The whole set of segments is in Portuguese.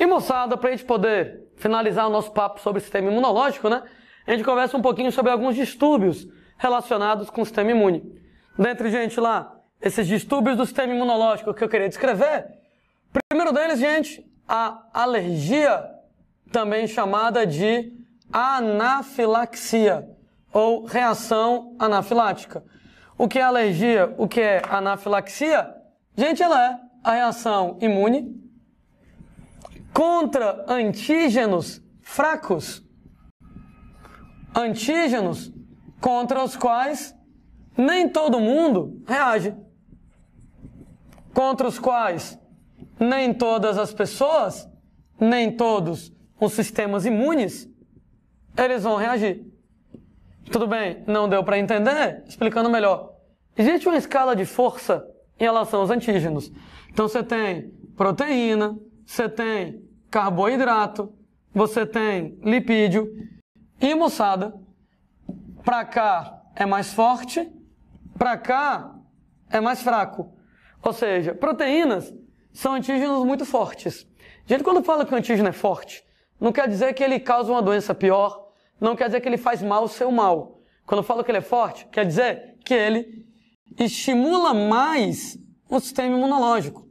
E moçada, para a gente poder finalizar o nosso papo sobre o sistema imunológico, né? A gente conversa um pouquinho sobre alguns distúrbios relacionados com o sistema imune. Dentre, gente, lá, esses distúrbios do sistema imunológico que eu queria descrever, o primeiro deles, gente, a alergia, também chamada de anafilaxia, ou reação anafilática. O que é alergia? O que é anafilaxia? Gente, ela é a reação imune contra antígenos fracos. Antígenos contra os quais nem todo mundo reage. Contra os quais nem todas as pessoas, nem todos os sistemas imunes, eles vão reagir. Tudo bem, não deu para entender? Explicando melhor. Existe uma escala de força em relação aos antígenos. Então você tem proteína, você tem carboidrato, você tem lipídio e, moçada, para cá é mais forte, para cá é mais fraco. Ou seja, proteínas são antígenos muito fortes. Gente, quando fala que o antígeno é forte, não quer dizer que ele causa uma doença pior, não quer dizer que ele faz mal ao seu mal. Quando eu falo que ele é forte, quer dizer que ele estimula mais o sistema imunológico.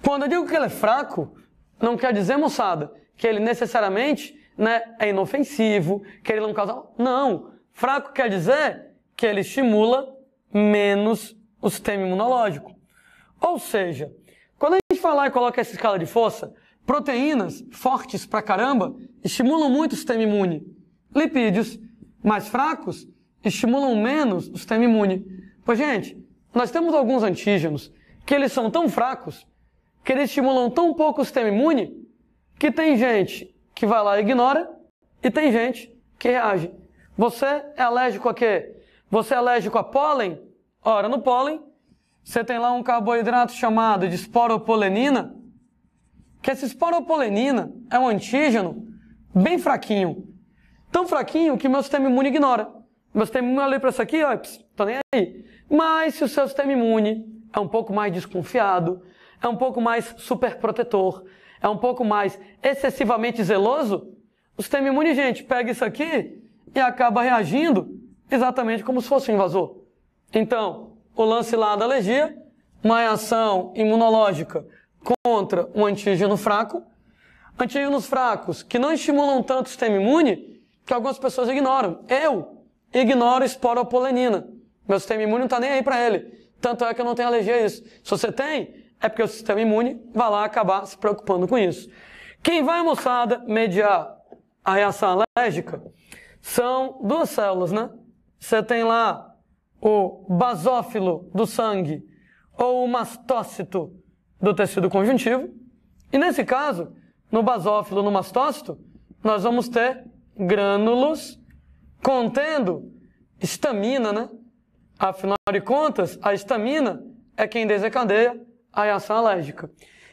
Quando eu digo que ele é fraco, não quer dizer, moçada, que ele necessariamente, né, é inofensivo, que ele não causa... Não. Fraco quer dizer que ele estimula menos o sistema imunológico. Ou seja, quando a gente falar e coloca essa escala de força, proteínas fortes pra caramba estimulam muito o sistema imune. Lipídios mais fracos estimulam menos o sistema imune. Pois, gente, nós temos alguns antígenos que eles são tão fracos, que eles estimulam tão pouco o sistema imune, que tem gente que vai lá e ignora, e tem gente que reage. Você é alérgico a quê? Você é alérgico a pólen? Ora, no pólen, você tem lá um carboidrato chamado de esporopolenina, que essa esporopolenina é um antígeno bem fraquinho. Tão fraquinho que meu sistema imune ignora. Meu sistema imune olha para isso aqui, ó, tô nem aí. Mas se o seu sistema imune é um pouco mais desconfiado, é um pouco mais superprotetor, é um pouco mais excessivamente zeloso, o sistema imune, gente, pega isso aqui e acaba reagindo exatamente como se fosse um invasor. Então, o lance lá da alergia, uma reação imunológica contra um antígeno fraco, antígenos fracos que não estimulam tanto o sistema imune, que algumas pessoas ignoram. Eu ignoro esporopolenina. Meu sistema imune não está nem aí para ele. Tanto é que eu não tenho alergia a isso. Se você tem, é porque o sistema imune vai lá acabar se preocupando com isso. Quem vai, moçada, mediar a reação alérgica são duas células, né? Você tem lá o basófilo do sangue ou o mastócito do tecido conjuntivo. E nesse caso, no basófilo, no mastócito, nós vamos ter grânulos contendo histamina, né? Afinal de contas, a histamina é quem desencadeia a reação alérgica.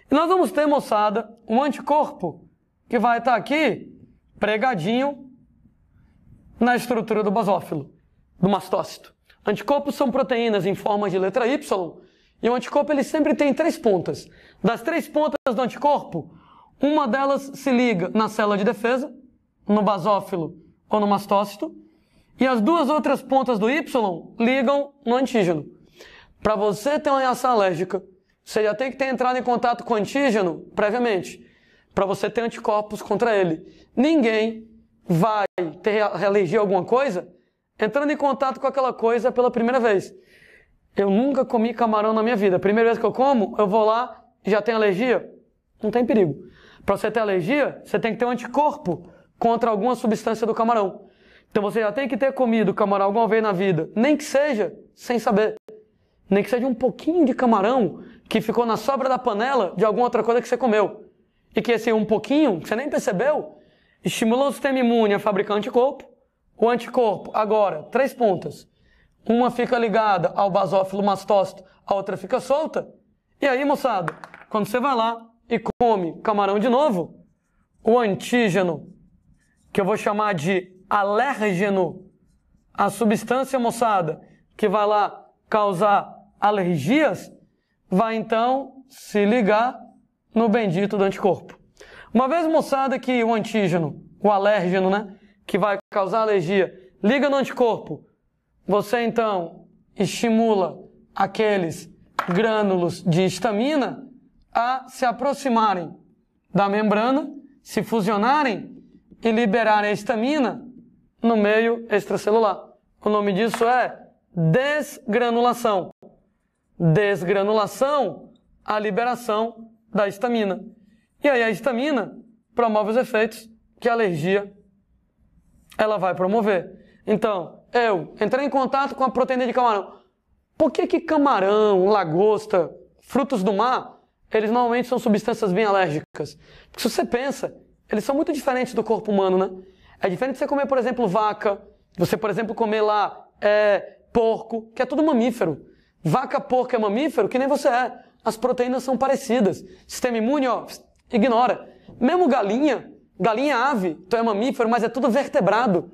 E nós vamos ter, moçada, um anticorpo que vai estar aqui pregadinho na estrutura do basófilo, do mastócito. Anticorpos são proteínas em forma de letra Y, e o anticorpo ele sempre tem 3 pontas. Das 3 pontas do anticorpo, uma delas se liga na célula de defesa, no basófilo ou no mastócito, e as 2 outras pontas do Y ligam no antígeno. Para você ter uma reação alérgica, você já tem que ter entrado em contato com o antígeno previamente, para você ter anticorpos contra ele. Ninguém vai ter alergia a alguma coisa entrando em contato com aquela coisa pela primeira vez. Eu nunca comi camarão na minha vida. A primeira vez que eu como, eu vou lá e já tenho alergia. Não tem perigo. Para você ter alergia, você tem que ter um anticorpo contra alguma substância do camarão. Então você já tem que ter comido camarão alguma vez na vida, nem que seja sem saber. Nem que seja um pouquinho de camarão que ficou na sobra da panela de alguma outra coisa que você comeu. E que esse um pouquinho, que você nem percebeu, estimulou o sistema imune a fabricar anticorpo. O anticorpo, agora, 3 pontas. Uma fica ligada ao basófilo mastócito, a outra fica solta. E aí, moçada, quando você vai lá e come camarão de novo, o antígeno, que eu vou chamar de alérgeno, a substância, moçada, que vai lá causar alergias, vai então se ligar no bendito do anticorpo. Uma vez, moçada, que o antígeno, o alérgeno, né, que vai causar alergia, liga no anticorpo, você então estimula aqueles grânulos de histamina a se aproximarem da membrana, se fusionarem e liberarem a histamina no meio extracelular. O nome disso é desgranulação. Desgranulação, a liberação da histamina. E aí a histamina promove os efeitos que a alergia ela vai promover. Então, eu entrei em contato com a proteína de camarão. Por que camarão, lagosta, frutos do mar, eles normalmente são substâncias bem alérgicas? Porque se você pensa, eles são muito diferentes do corpo humano, né? É diferente você comer, por exemplo, vaca, você, por exemplo, comer lá porco, que é tudo mamífero. Vaca, porco é mamífero, que nem você é. As proteínas são parecidas. Sistema imune, ignora. Mesmo galinha ave, então é mamífero, mas é tudo vertebrado.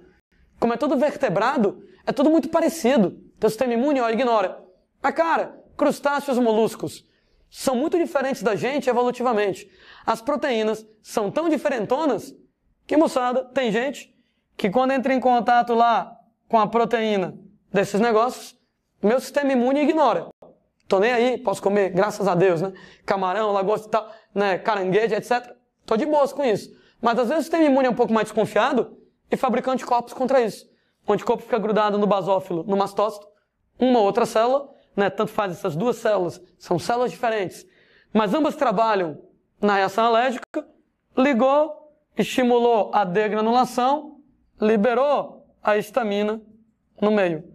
Como é tudo vertebrado, é tudo muito parecido. Então o sistema imune, ignora. Mas, cara, crustáceos e moluscos são muito diferentes da gente evolutivamente. As proteínas são tão diferentonas que, moçada, tem gente que quando entra em contato lá com a proteína desses negócios, meu sistema imune ignora. Tô nem aí, posso comer, graças a Deus, né? Camarão, lagosta e tal, né? Caranguejo, etc. Tô de boas com isso. Mas às vezes o sistema imune é um pouco mais desconfiado e fabrica anticorpos contra isso. O anticorpo fica grudado no basófilo, no mastócito, uma ou outra célula, né? Tanto faz essas duas células, são células diferentes, mas ambas trabalham na reação alérgica, ligou, estimulou a degranulação, liberou a histamina no meio.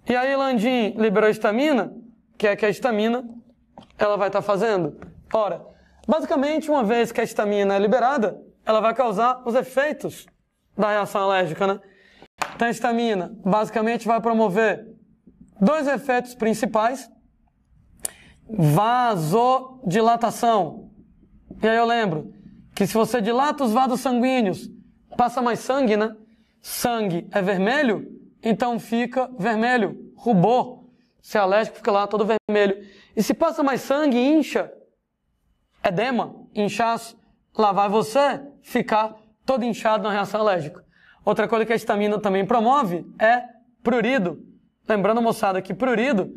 E aí Landim liberou a histamina, que é que a histamina ela vai estar fazendo? Ora, basicamente, uma vez que a histamina é liberada, ela vai causar os efeitos da reação alérgica, né? Então a histamina basicamente vai promover dois efeitos principais: vasodilatação. E aí eu lembro que se você dilata os vasos sanguíneos, passa mais sangue, né? Sangue é vermelho, então fica vermelho, rubor. Se é alérgico, fica lá todo vermelho. E se passa mais sangue, incha, edema, inchaço, lá vai você ficar todo inchado na reação alérgica. Outra coisa que a histamina também promove é prurido. Lembrando, moçada, que prurido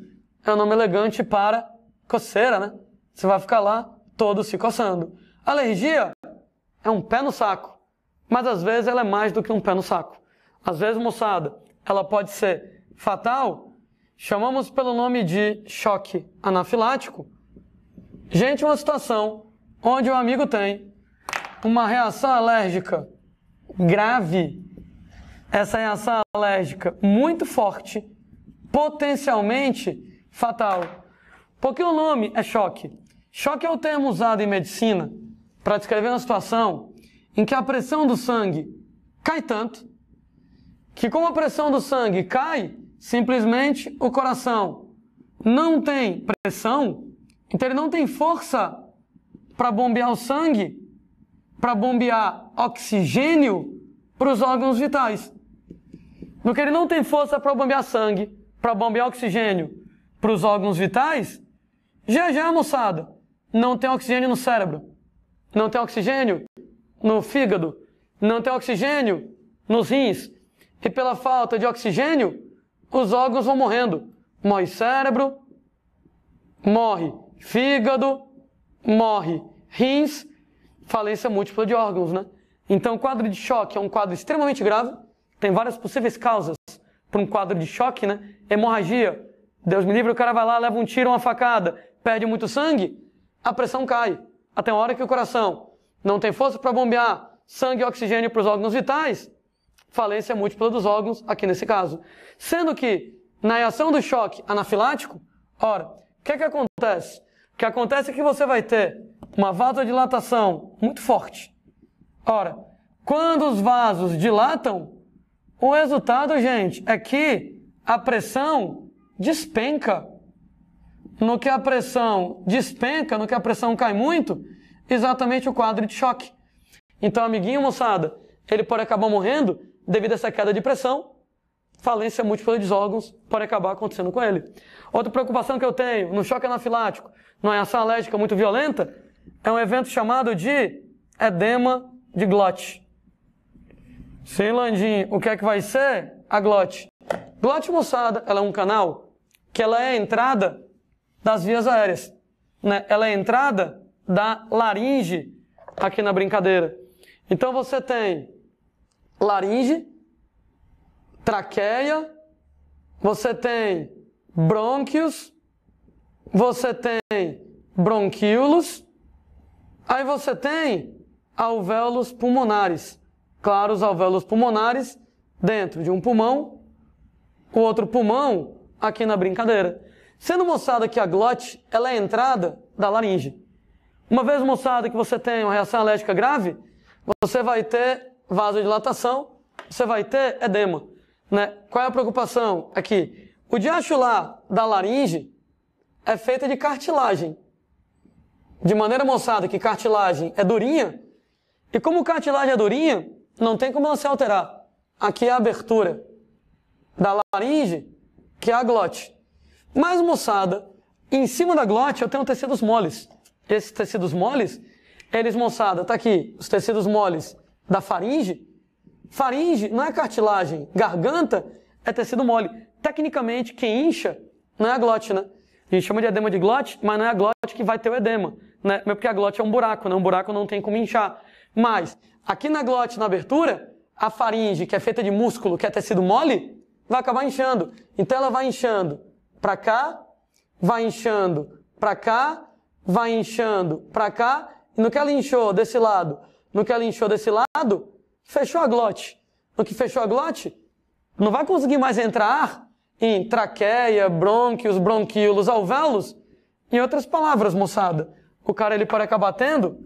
é um nome elegante para coceira, né? Você vai ficar lá todo se coçando. Alergia é um pé no saco, mas às vezes ela é mais do que um pé no saco. Às vezes, moçada, ela pode ser fatal. Chamamos pelo nome de choque anafilático. Gente, uma situação onde o amigo tem uma reação alérgica grave, essa reação alérgica muito forte, potencialmente fatal. Porque o nome é choque. Choque é o termo usado em medicina para descrever uma situação em que a pressão do sangue cai tanto que, como a pressão do sangue cai, simplesmente o coração não tem pressão, então ele não tem força para bombear o sangue, para bombear oxigênio para os órgãos vitais. No que ele não tem força para bombear sangue, para bombear oxigênio para os órgãos vitais, já, moçada, não tem oxigênio no cérebro, não tem oxigênio no fígado, não tem oxigênio nos rins, e pela falta de oxigênio, os órgãos vão morrendo. Morre cérebro, morre fígado, morre rins, falência múltipla de órgãos, né? Então, o quadro de choque é um quadro extremamente grave, tem várias possíveis causas para um quadro de choque, né? Hemorragia, Deus me livre, o cara vai lá, leva um tiro, uma facada, perde muito sangue, a pressão cai. Até a hora que o coração não tem força para bombear sangue e oxigênio para os órgãos vitais, falência múltipla dos órgãos, aqui nesse caso. Sendo que, na reação do choque anafilático, ora, o que acontece? O que acontece é que você vai ter uma vasodilatação muito forte. Ora, quando os vasos dilatam, o resultado, gente, é que a pressão despenca. No que a pressão despenca, no que a pressão cai muito, exatamente o quadro de choque. Então, amiguinho, moçada, ele pode acabar morrendo devido a essa queda de pressão, falência múltipla dos órgãos pode acabar acontecendo com ele. Outra preocupação que eu tenho no choque anafilático, numa reação alérgica muito violenta, é um evento chamado de edema de glote. Sim, Landim, o que é que vai ser? A glote. Glote, moçada, ela é um canal que ela é a entrada das vias aéreas, né? Ela é a entrada da laringe aqui na brincadeira. Então você tem laringe, traqueia, você tem brônquios, você tem bronquíolos, aí você tem alvéolos pulmonares. Claro, os alvéolos pulmonares dentro de um pulmão, o outro pulmão aqui na brincadeira. Sendo, moçada, que a glote ela é a entrada da laringe. Uma vez, moçada, que você tem uma reação alérgica grave, você vai ter vasodilatação, você vai ter edema, né? Qual é a preocupação aqui? O diacho lá da laringe é feita de cartilagem. De maneira, moçada, que cartilagem é durinha, e como cartilagem é durinha, não tem como ela se alterar. Aqui é a abertura da laringe, que é a glote. Mas, moçada, em cima da glote eu tenho tecidos moles. Esses tecidos moles, eles, moçada, tá aqui, os tecidos moles da faringe. Faringe não é cartilagem, garganta é tecido mole. Tecnicamente, quem incha não é a glote, né? A gente chama de edema de glote, mas não é a glote que vai ter o edema, né? Porque a glote é um buraco, né? Um buraco não tem como inchar. Mas, aqui na glote, na abertura, a faringe, que é feita de músculo, que é tecido mole, vai acabar inchando. Então ela vai inchando para cá, vai inchando para cá, vai inchando para cá, e no que ela inchou desse lado, fechou a glote. No que fechou a glote, não vai conseguir mais entrar ar em traqueia, brônquios, bronquíolos, alvéolos. Em outras palavras, moçada, o cara ele pode acabar tendo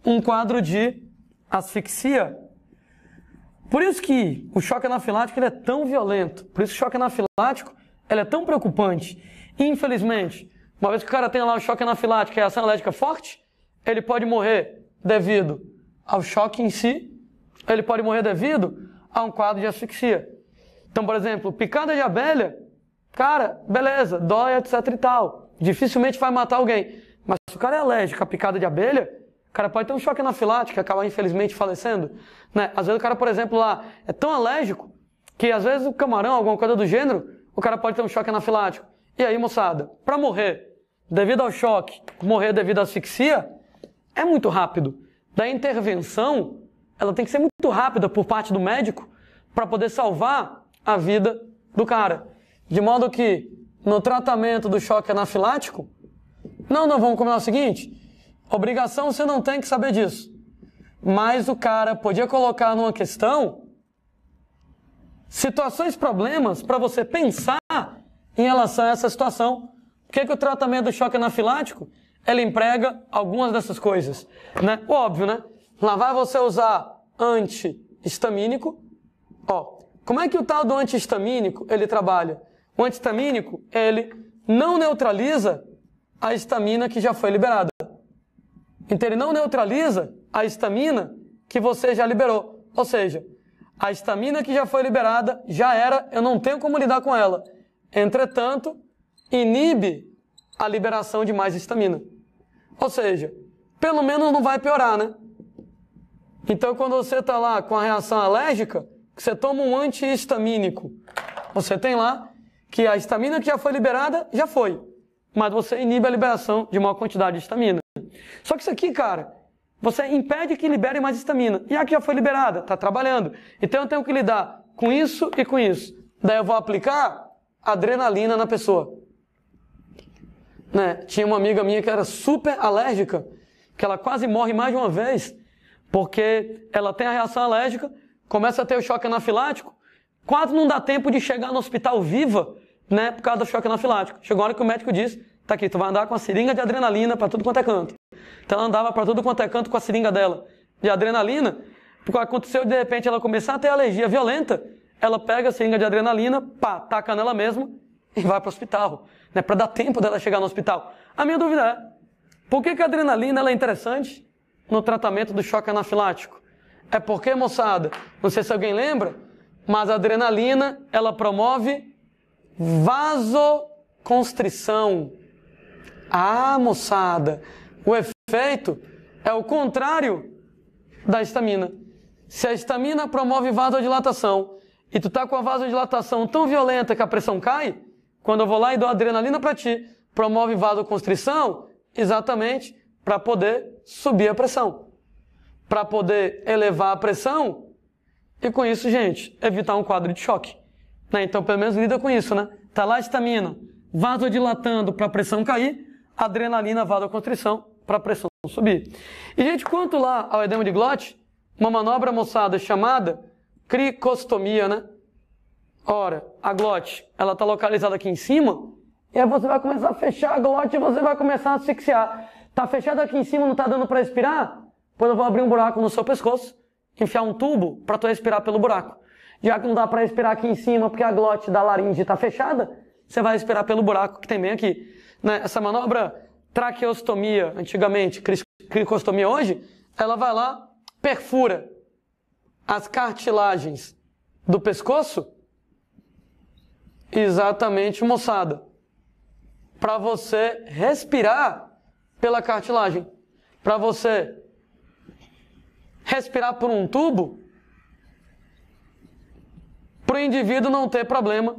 um quadro de asfixia. Por isso que o choque anafilático ele é tão violento. Por isso que o choque anafilático ele é tão preocupante. E, infelizmente, uma vez que o cara tem lá o choque anafilático e a reação alérgica forte, ele pode morrer devido ao choque em si, ele pode morrer devido a um quadro de asfixia. Então, por exemplo, picada de abelha, cara, beleza, dói, etc e tal. Dificilmente vai matar alguém. Mas se o cara é alérgico à picada de abelha, o cara pode ter um choque anafilático e acabar, infelizmente, falecendo, né? Às vezes o cara, por exemplo, lá é tão alérgico que, às vezes, o camarão, alguma coisa do gênero, o cara pode ter um choque anafilático. E aí, moçada, para morrer devido ao choque, morrer devido à asfixia, é muito rápido. Da intervenção, ela tem que ser muito rápida por parte do médico para poder salvar a vida do cara. De modo que, no tratamento do choque anafilático, não, vamos combinar o seguinte, obrigação você não tem que saber disso. Mas o cara podia colocar numa questão situações, problemas para você pensar em relação a essa situação. Por que o tratamento do choque anafilático ele emprega algumas dessas coisas, né? Óbvio, né? Lá vai você usar antihistamínico. Ó, como é que o tal do antihistamínico ele trabalha? O antihistamínico ele não neutraliza a histamina que já foi liberada. Então ele não neutraliza a histamina que você já liberou. Ou seja, a histamina que já foi liberada já era, eu não tenho como lidar com ela. Entretanto, inibe a liberação de mais histamina. Ou seja, pelo menos não vai piorar, né? Então quando você está lá com a reação alérgica, você toma um antihistamínico, você tem lá que a histamina que já foi liberada, já foi. Mas você inibe a liberação de maior quantidade de histamina. Só que isso aqui, cara, você impede que libere mais histamina. E a que já foi liberada, está trabalhando. Então eu tenho que lidar com isso e com isso. Daí eu vou aplicar adrenalina na pessoa. Né? Tinha uma amiga minha que era super alérgica, que ela quase morre mais de uma vez, porque ela tem a reação alérgica, começa a ter o choque anafilático, quase não dá tempo de chegar no hospital viva, né, por causa do choque anafilático. Chegou a hora que o médico disse, tá aqui, tu vai andar com a seringa de adrenalina para tudo quanto é canto. Então ela andava para tudo quanto é canto com a seringa dela de adrenalina, porque aconteceu de repente ela começar a ter alergia violenta, ela pega a seringa de adrenalina, pá, taca nela mesma e vai para o hospital, né, para dar tempo dela chegar no hospital. A minha dúvida é, por que a adrenalina ela é interessante no tratamento do choque anafilático? É porque, moçada, não sei se alguém lembra, mas a adrenalina ela promove vasoconstrição. Ah, moçada, o efeito é o contrário da histamina. Se a histamina promove vasodilatação e tu tá com a vasodilatação tão violenta que a pressão cai, quando eu vou lá e dou adrenalina para ti, promove vasoconstrição exatamente para poder subir a pressão, para poder elevar a pressão e com isso, gente, evitar um quadro de choque. Né? Então, pelo menos lida com isso, né? Tá lá a histamina vasodilatando para a pressão cair, adrenalina, vasoconstrição para a pressão subir. E, gente, quanto lá ao edema de glote, uma manobra, moçada, chamada cricostomia, né? Ora, a glote, ela está localizada aqui em cima, e aí você vai começar a fechar a glote e você vai começar a asfixiar. Tá fechado aqui em cima, não tá dando para respirar? Pois eu vou abrir um buraco no seu pescoço, enfiar um tubo para tu respirar pelo buraco. Já que não dá para respirar aqui em cima porque a glote da laringe está fechada, você vai respirar pelo buraco que tem bem aqui. Né? Essa manobra traqueostomia, antigamente, cricostomia hoje, ela vai lá, perfura as cartilagens do pescoço, exatamente, moçada, para você respirar pela cartilagem, para você respirar por um tubo, para o indivíduo não ter problema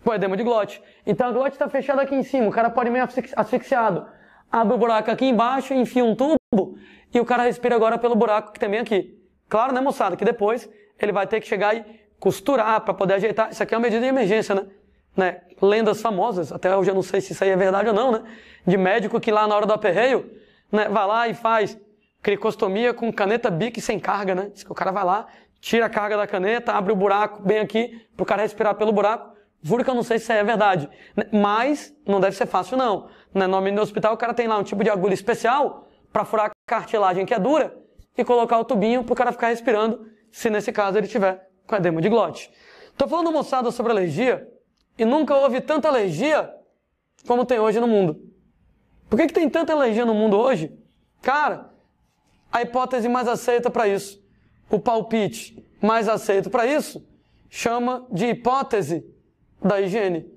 com edema de glote. Então a glote está fechada aqui em cima, o cara pode ir meio asfixiado, abre o buraco aqui embaixo, enfia um tubo e o cara respira agora pelo buraco que tem bem aqui. Claro, né, moçada, que depois ele vai ter que chegar e costurar para poder ajeitar. Isso aqui é uma medida de emergência, né? Lendas famosas, até hoje eu não sei se isso aí é verdade ou não, né? De médico que lá na hora do aperreio, né, vai lá e faz cricostomia com caneta Bic sem carga, né? Diz que o cara vai lá, tira a carga da caneta, abre o buraco bem aqui pro cara respirar pelo buraco. Juro que eu não sei se isso aí é verdade, né? Mas não deve ser fácil não. Né? No hospital o cara tem lá um tipo de agulha especial para furar a cartilagem que é dura e colocar o tubinho pro cara ficar respirando, se nesse caso ele tiver com edema de glote. Tô falando, moçada, sobre alergia e nunca houve tanta alergia como tem hoje no mundo. Por que tem tanta alergia no mundo hoje? Cara, a hipótese mais aceita para isso, o palpite mais aceito para isso, chama de hipótese da higiene.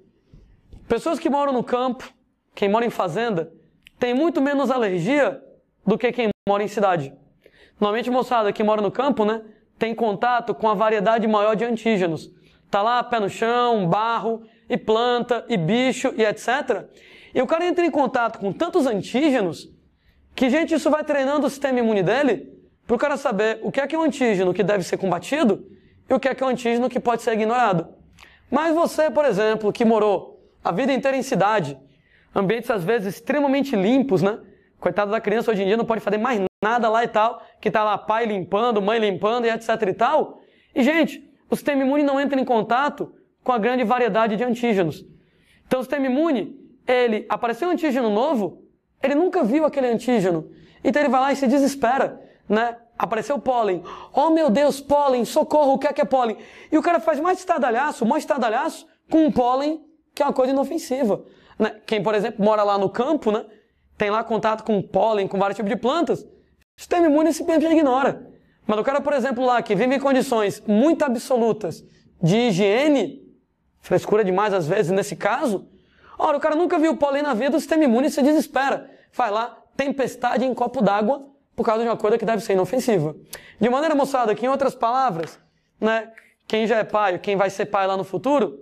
Pessoas que moram no campo, quem mora em fazenda, tem muito menos alergia do que quem mora em cidade. Normalmente, moçada, que mora no campo, né, tem contato com a variedade maior de antígenos. Tá lá, pé no chão, barro, e planta, e bicho, e etc. E o cara entra em contato com tantos antígenos que, gente, isso vai treinando o sistema imune dele para o cara saber o que é um antígeno que deve ser combatido e o que é um antígeno que pode ser ignorado. Mas você, por exemplo, que morou a vida inteira em cidade, ambientes às vezes extremamente limpos, né? Coitado da criança, hoje em dia não pode fazer mais nada lá e tal, que tá lá pai limpando, mãe limpando e etc e tal. E, gente, o sistema imune não entra em contato com a grande variedade de antígenos. Então, o sistema imune, ele apareceu um antígeno novo, ele nunca viu aquele antígeno. Então, ele vai lá e se desespera, né? Apareceu pólen. Oh, meu Deus, pólen, socorro, o que é pólen? E o cara faz mais estardalhaço com um pólen que é uma coisa inofensiva. Né? Quem, por exemplo, mora lá no campo, né? Tem lá contato com pólen, com vários tipos de plantas, o sistema imune simplesmente ignora. Mas o cara, por exemplo, lá que vive em condições muito absolutas de higiene, frescura demais às vezes nesse caso, ora, o cara nunca viu pólen na vida, o sistema imune se desespera. Vai lá, tempestade em copo d'água por causa de uma coisa que deve ser inofensiva. De maneira, moçada, que em outras palavras, né, quem já é pai, quem vai ser pai lá no futuro,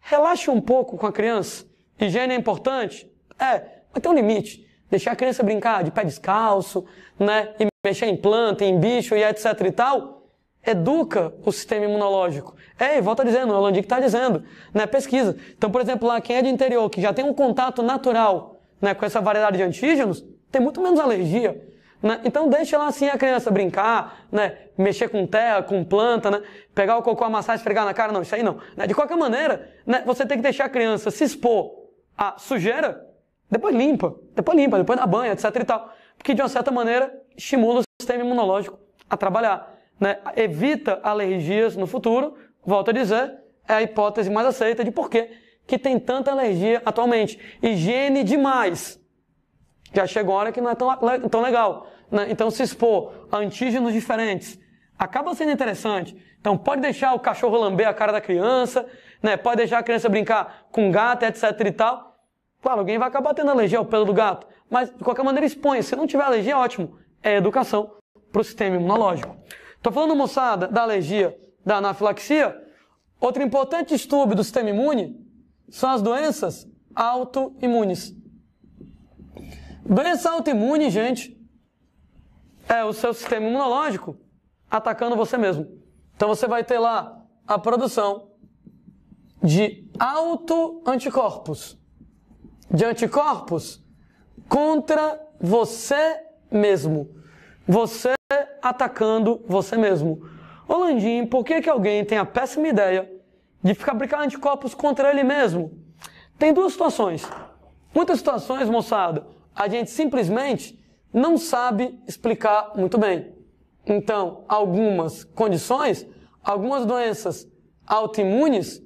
relaxe um pouco com a criança. Higiene é importante? É, mas tem um limite. Deixar a criança brincar de pé descalço, né, e mexer em planta, em bicho e etc e tal, educa o sistema imunológico. E volta dizendo, o Landic está dizendo, né, pesquisa. Então, por exemplo, lá quem é de interior, que já tem um contato natural, né, com essa variedade de antígenos, tem muito menos alergia. Né? Então deixa lá assim a criança brincar, né, mexer com terra, com planta, né, pegar o cocô, amassar, esfregar na cara, não, isso aí não. Né? De qualquer maneira, né, você tem que deixar a criança se expor à sujeira, depois limpa, depois dá banho, etc e tal. Porque de uma certa maneira estimula o sistema imunológico a trabalhar. Né? Evita alergias no futuro, volto a dizer, é a hipótese mais aceita de por que tem tanta alergia atualmente. Higiene demais. Já chegou a hora que não é tão legal. Né? Então se expor a antígenos diferentes acaba sendo interessante. Então pode deixar o cachorro lamber a cara da criança, né? Pode deixar a criança brincar com gato, etc e tal. Claro, alguém vai acabar tendo alergia ao pelo do gato, mas de qualquer maneira expõe. Se não tiver alergia, ótimo. é educação para o sistema imunológico. Estou falando, moçada, da alergia, da anafilaxia. Outro importante distúrbio do sistema imune são as doenças autoimunes. Doença autoimune, gente, é o seu sistema imunológico atacando você mesmo. Então você vai ter lá a produção de autoanticorpos, de anticorpos contra você mesmo. Você atacando você mesmo. Ô Landim, por que alguém tem a péssima ideia de fabricar anticorpos contra ele mesmo? Tem duas situações. Muitas situações, moçada, a gente simplesmente não sabe explicar muito bem. Então, algumas condições, algumas doenças autoimunes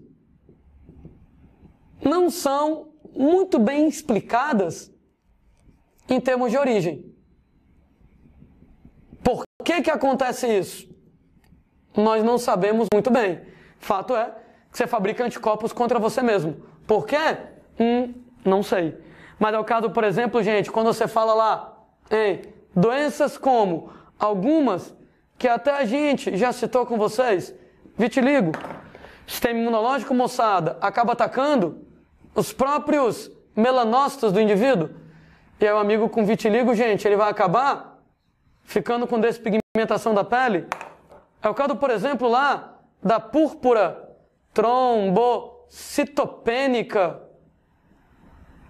não são muito bem explicadas em termos de origem. Por que acontece isso? Nós não sabemos muito bem. Fato é que você fabrica anticorpos contra você mesmo. Por quê? Não sei. Mas é o caso, por exemplo, gente, quando você fala lá em doenças como algumas que até a gente já citou com vocês, vitiligo, sistema imunológico, moçada, acaba atacando os próprios melanócitos do indivíduo. E aí o amigo com vitiligo, gente, ele vai acabar ficando com despigmentação da pele. É o caso, por exemplo, lá da púrpura trombocitopênica.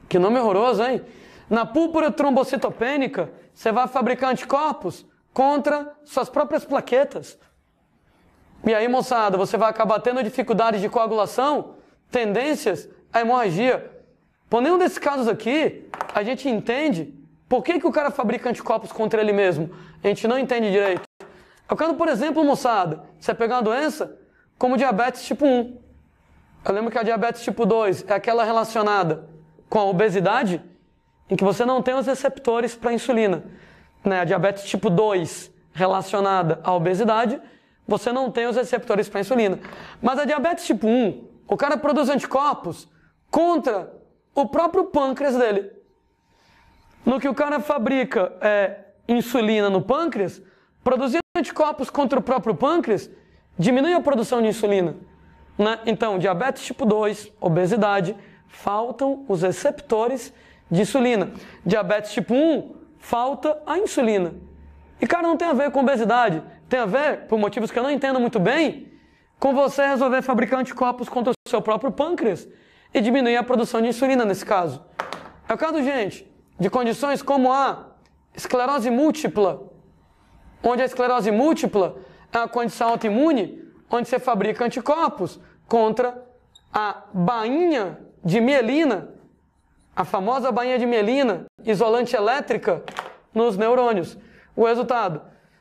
Que nome horroroso, hein? Na púrpura trombocitopênica, você vai fabricar anticorpos contra suas próprias plaquetas. E aí, moçada, você vai acabar tendo dificuldades de coagulação, tendências à hemorragia. Por nenhum desses casos aqui, a gente entende por que o cara fabrica anticorpos contra ele mesmo. A gente não entende direito. Eu quero, por exemplo, moçada, você pegar uma doença como diabetes tipo 1. Eu lembro que a diabetes tipo 2 é aquela relacionada com a obesidade, em que você não tem os receptores para insulina. Né? A diabetes tipo 2 relacionada à obesidade, você não tem os receptores para insulina. Mas a diabetes tipo 1, o cara produz anticorpos contra o próprio pâncreas dele. No que o cara fabrica insulina no pâncreas, produzir anticorpos contra o próprio pâncreas diminui a produção de insulina. Né? Então, diabetes tipo 2, obesidade, faltam os receptores de insulina. Diabetes tipo 1, falta a insulina. E, cara, não tem a ver com obesidade. Tem a ver, por motivos que eu não entendo muito bem, com você resolver fabricar anticorpos contra o seu próprio pâncreas e diminuir a produção de insulina nesse caso. É o caso, gente, de condições como a esclerose múltipla, onde a esclerose múltipla é uma condição autoimune, onde você fabrica anticorpos contra a bainha de mielina, a famosa bainha de mielina, isolante elétrica nos neurônios. O resultado,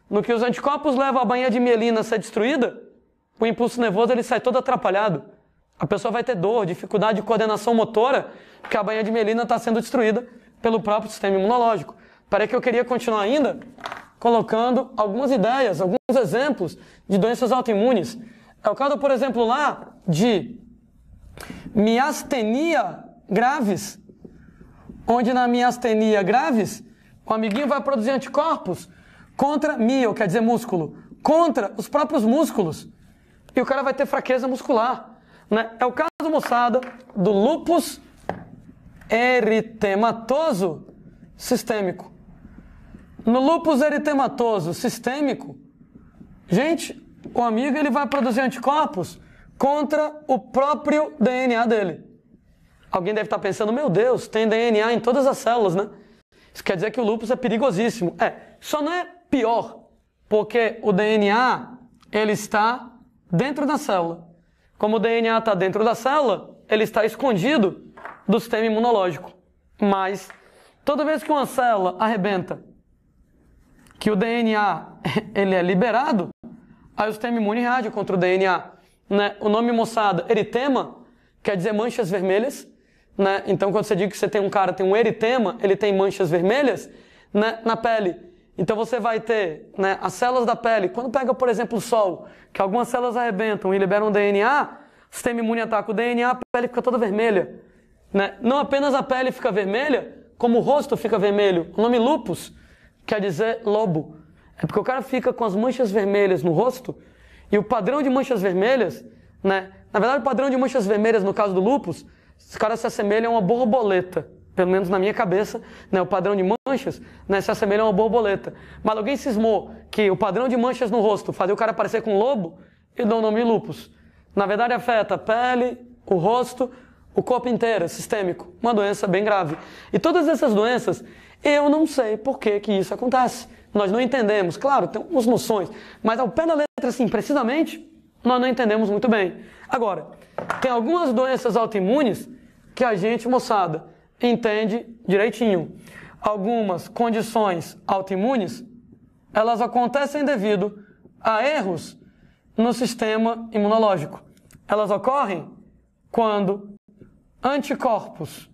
no que os anticorpos levam a bainha de mielina a ser destruída, o impulso nervoso ele sai todo atrapalhado. A pessoa vai ter dor, dificuldade de coordenação motora, porque a bainha de mielina está sendo destruída pelo próprio sistema imunológico. Parece que eu queria continuar ainda colocando algumas ideias, alguns exemplos de doenças autoimunes. É o caso, por exemplo, lá de miastenia graves, onde na miastenia graves, o amiguinho vai produzir anticorpos contra mio, quer dizer músculo, contra os próprios músculos. E o cara vai ter fraqueza muscular. Né? É o caso, moçada, do lúpus eritematoso sistêmico. No lúpus eritematoso sistêmico, gente, o amigo ele vai produzir anticorpos contra o próprio DNA dele. Alguém deve estar pensando, meu Deus, tem DNA em todas as células, né? Isso quer dizer que o lúpus é perigosíssimo. Só não é pior, porque o DNA, ele está dentro da célula. Como o DNA está dentro da célula, ele está escondido do sistema imunológico. Mas, toda vez que uma célula arrebenta, que o DNA ele é liberado, aí o sistema imune reage contra o DNA. Né? O nome, moçada, eritema, quer dizer manchas vermelhas. Né? Então, quando você diz que você tem um cara tem um eritema, ele tem manchas vermelhas, né, na pele. Então, você vai ter, né, as células da pele. Quando pega, por exemplo, o sol, que algumas células arrebentam e liberam DNA, o sistema imune ataca o DNA, a pele fica toda vermelha. Né? Não apenas a pele fica vermelha, como o rosto fica vermelho. O nome lúpus quer dizer lobo. É porque o cara fica com as manchas vermelhas no rosto, e o padrão de manchas vermelhas, né? Na verdade, o padrão de manchas vermelhas, no caso do lúpus, os caras se assemelham a uma borboleta. Pelo menos na minha cabeça, né? O padrão de manchas, né, se assemelha a uma borboleta. Mas alguém cismou que o padrão de manchas no rosto fazia o cara parecer com um lobo e deu o nome lúpus. Na verdade, afeta a pele, o rosto, o corpo inteiro, é sistêmico. Uma doença bem grave. E todas essas doenças, eu não sei por que isso acontece. Nós não entendemos. Claro, tem umas noções, mas ao pé da letra, assim, precisamente, nós não entendemos muito bem. Agora, tem algumas doenças autoimunes que a gente, moçada, entende direitinho. Algumas condições autoimunes, elas acontecem devido a erros no sistema imunológico. Elas ocorrem quando anticorpos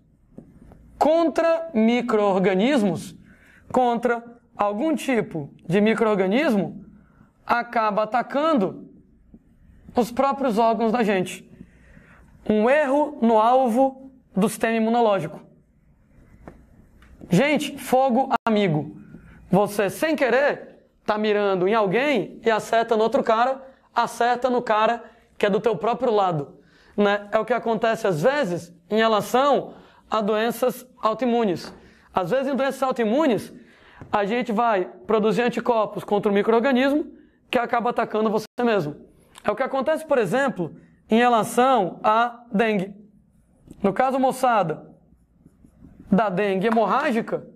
contra micro-organismos, contra algum tipo de micro-organismo, acaba atacando os próprios órgãos da gente. Um erro no alvo do sistema imunológico. Gente, fogo amigo. Você, sem querer, tá mirando em alguém e acerta no outro cara, acerta no cara que é do teu próprio lado. Né? É o que acontece, às vezes, em relação a doenças autoimunes. Às vezes, em doenças autoimunes, a gente vai produzir anticorpos contra o micro-organismo que acaba atacando você mesmo. É o que acontece, por exemplo, em relação à dengue. No caso, moçada, da dengue hemorrágica,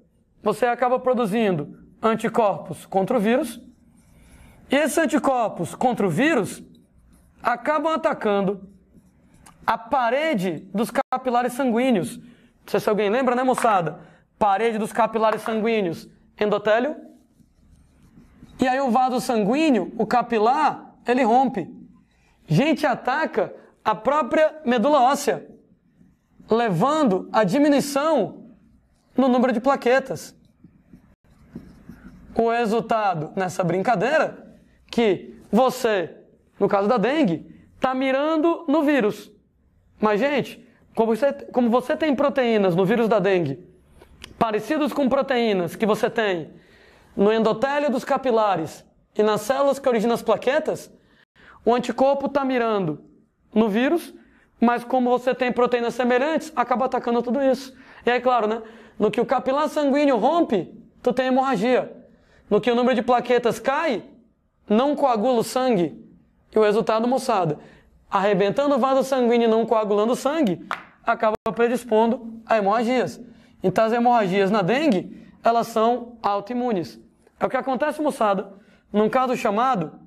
você acaba produzindo anticorpos contra o vírus, e esses anticorpos contra o vírus acabam atacando a parede dos capilares sanguíneos. Não sei se alguém lembra, né, moçada? Parede dos capilares sanguíneos, endotélio. E aí o vaso sanguíneo, o capilar, ele rompe. Gente, ataca a própria medula óssea, levando a diminuição no número de plaquetas. O resultado nessa brincadeira que você, no caso da dengue, está mirando no vírus. Mas, gente, como você tem proteínas no vírus da dengue, parecidos com proteínas que você tem no endotélio dos capilares e nas células que originam as plaquetas, o anticorpo está mirando no vírus, mas como você tem proteínas semelhantes, acaba atacando tudo isso. E aí, claro, né? No que o capilar sanguíneo rompe, tu tem hemorragia. No que o número de plaquetas cai, não coagula o sangue. E o resultado, moçada, arrebentando o vaso sanguíneo e não coagulando o sangue, acaba predispondo a hemorragias. Então, as hemorragias na dengue, elas são autoimunes. É o que acontece, moçada, num caso chamado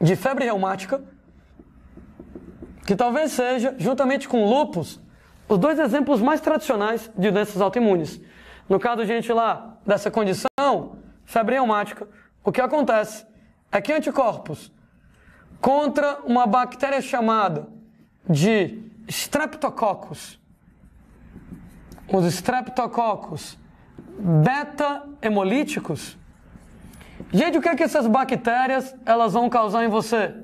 de febre reumática, que talvez seja, juntamente com lúpus, os dois exemplos mais tradicionais de doenças autoimunes. No caso, gente, lá, dessa condição, febre reumática, o que acontece é que anticorpos contra uma bactéria chamada de Streptococcus, os Streptococcus beta-hemolíticos. Gente, o que é que essas bactérias elas vão causar em você?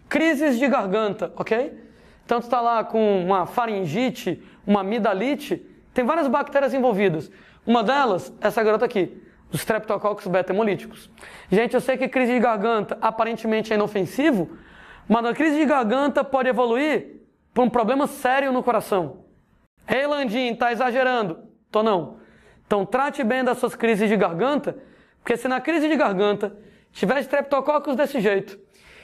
Crises de garganta, ok? Então, tu está lá com uma faringite, uma amidalite, tem várias bactérias envolvidas. Uma delas, essa garota aqui, os Streptococcus beta-hemolíticos. Gente, eu sei que crise de garganta aparentemente é inofensivo, mas a crise de garganta pode evoluir para um problema sério no coração. Ei, Landim, tá exagerando? Tô não. Então, trate bem das suas crises de garganta, porque se na crise de garganta tiver Streptococcus desse jeito,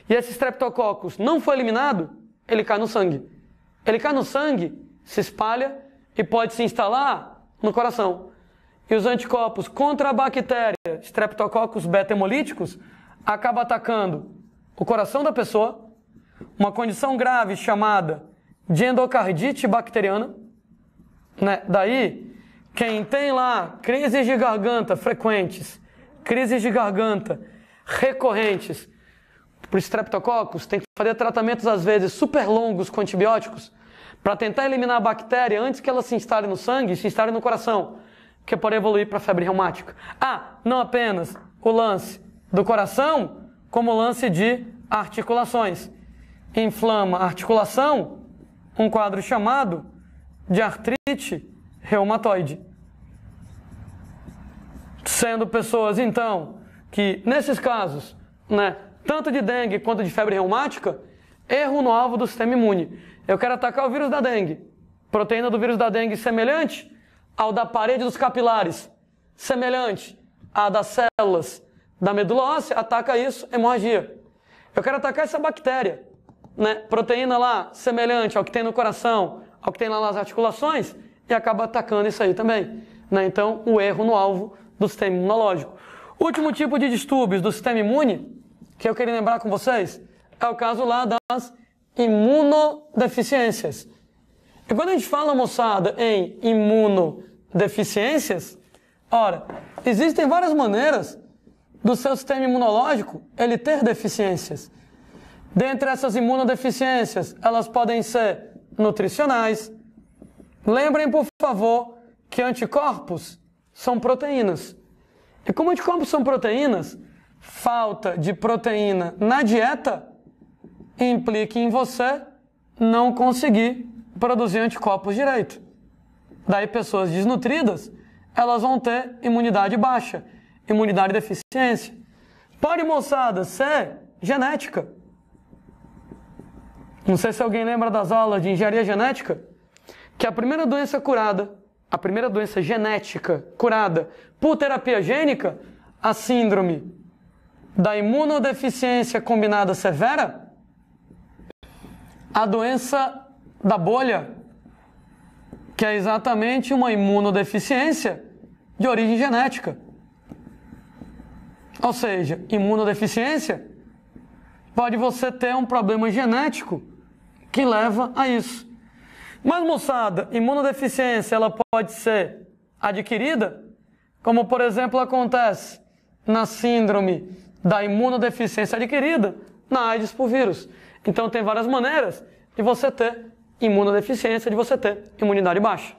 e esse Streptococcus não foi eliminado, ele cai no sangue. Ele cai no sangue, se espalha e pode se instalar no coração. E os anticorpos contra a bactéria Streptococcus beta-hemolíticos acabam atacando o coração da pessoa, uma condição grave chamada de endocardite bacteriana, né? Daí, quem tem lá crises de garganta frequentes, crises de garganta recorrentes por Streptococcus, tem que fazer tratamentos às vezes super longos com antibióticos para tentar eliminar a bactéria antes que ela se instale no sangue e se instale no coração, que pode evoluir para febre reumática. Não apenas o lance do coração, como o lance de articulações. Inflama a articulação, um quadro chamado de artrite reumatoide. Sendo pessoas, então, que nesses casos, né, tanto de dengue quanto de febre reumática, erro no alvo do sistema imune. Eu quero atacar o vírus da dengue. Proteína do vírus da dengue semelhante ao da parede dos capilares, semelhante à das células da medula óssea, ataca isso, hemorragia. Eu quero atacar essa bactéria, né? Proteína lá semelhante ao que tem no coração, ao que tem lá nas articulações, e acaba atacando isso aí também, né? Então, o erro no alvo do sistema imunológico. Último tipo de distúrbios do sistema imune, que eu queria lembrar com vocês, é o caso lá das imunodeficiências. E quando a gente fala, moçada, em imunodeficiências, ora, existem várias maneiras do seu sistema imunológico ele ter deficiências. Dentre essas imunodeficiências, elas podem ser nutricionais. Lembrem, por favor, que anticorpos são proteínas. E como anticorpos são proteínas, falta de proteína na dieta implica em você não conseguir produzir anticorpos direito. Daí pessoas desnutridas, elas vão ter imunidade baixa, imunidade de deficiência. Pode, moçada, ser genética. Não sei se alguém lembra das aulas de engenharia genética, que a primeira doença curada, a primeira doença genética curada por terapia gênica, a síndrome da imunodeficiência combinada severa, a doença da bolha, que é exatamente uma imunodeficiência de origem genética. Ou seja, imunodeficiência pode você ter um problema genético que leva a isso. Mas, moçada, imunodeficiência ela pode ser adquirida, como por exemplo acontece na síndrome da imunodeficiência adquirida na AIDS por vírus. Então tem várias maneiras de você ter imunodeficiência, de você ter imunidade baixa.